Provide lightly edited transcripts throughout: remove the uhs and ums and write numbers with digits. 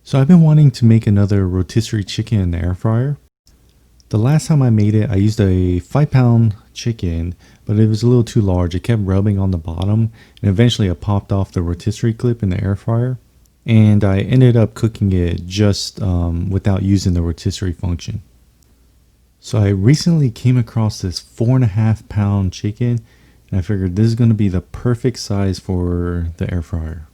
So I've been wanting to make another rotisserie chicken in the air fryer. The last time I made it, I used a 5-pound chicken, but it was a little too large. It kept rubbing on the bottom, and eventually I popped off the rotisserie clip in the air fryer. And I ended up cooking it just without using the rotisserie function. So I recently came across this 4.5-pound chicken, and I figured this is going to be the perfect size for the air fryer.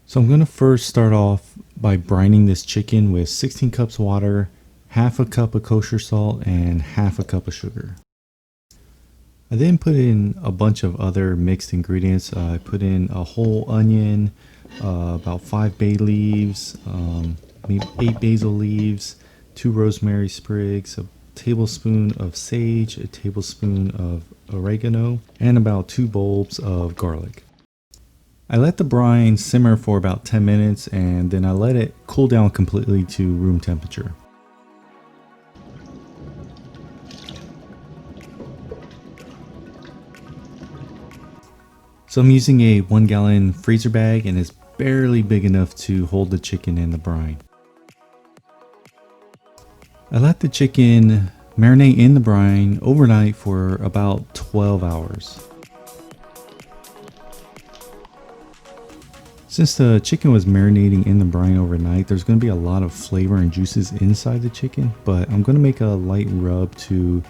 So I'm going to first start off by brining this chicken with 16 cups of water, half a cup of kosher salt, and half a cup of sugar. I then put in a bunch of other mixed ingredients. I put in a whole onion, about 5 bay leaves, maybe 8 basil leaves, 2 rosemary sprigs, a tablespoon of sage, a tablespoon of oregano, and about 2 bulbs of garlic. I let the brine simmer for about 10 minutes and then I let it cool down completely to room temperature. So I'm using a 1-gallon freezer bag and it's barely big enough to hold the chicken in the brine. I let the chicken marinate in the brine overnight for about 12 hours. Since the chicken was marinating in the brine overnight, there's going to be a lot of flavor and juices inside the chicken, but I'm going to make a light rub to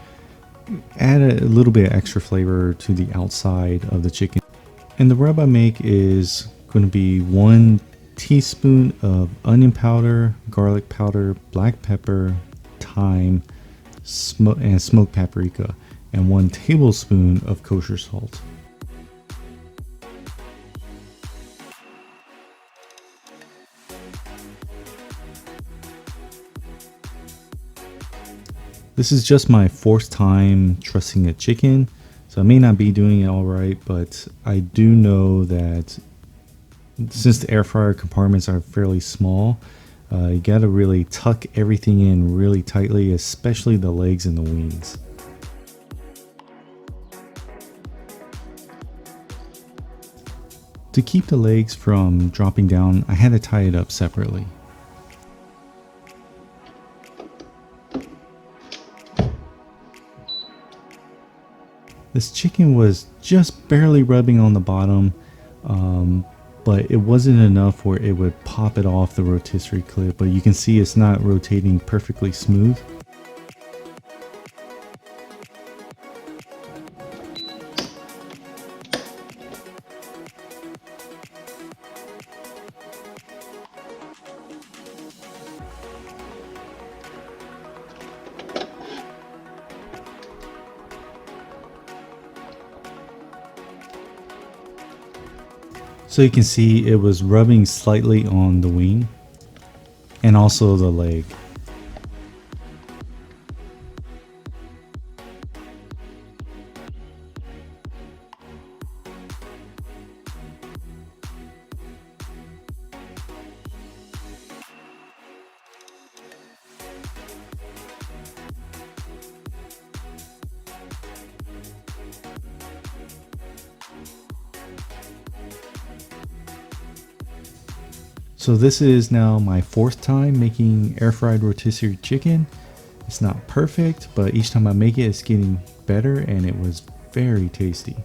add a little bit of extra flavor to the outside of the chicken. And the rub I make is going to be 1 teaspoon of onion powder, garlic powder, black pepper, thyme, and smoked paprika, and 1 tablespoon of kosher salt. This is just my 4th time trussing a chicken, so I may not be doing it all right, but I do know that since the air fryer compartments are fairly small, you gotta really tuck everything in really tightly, especially the legs and the wings. To keep the legs from dropping down, I had to tie it up separately. This chicken was just barely rubbing on the bottom, but it wasn't enough where it would pop it off the rotisserie clip, but you can see it's not rotating perfectly smooth. So you can see it was rubbing slightly on the wing and also the leg. So this is now my 4th time making air fried rotisserie chicken. It's not perfect, but each time I make it, it's getting better and it was very tasty.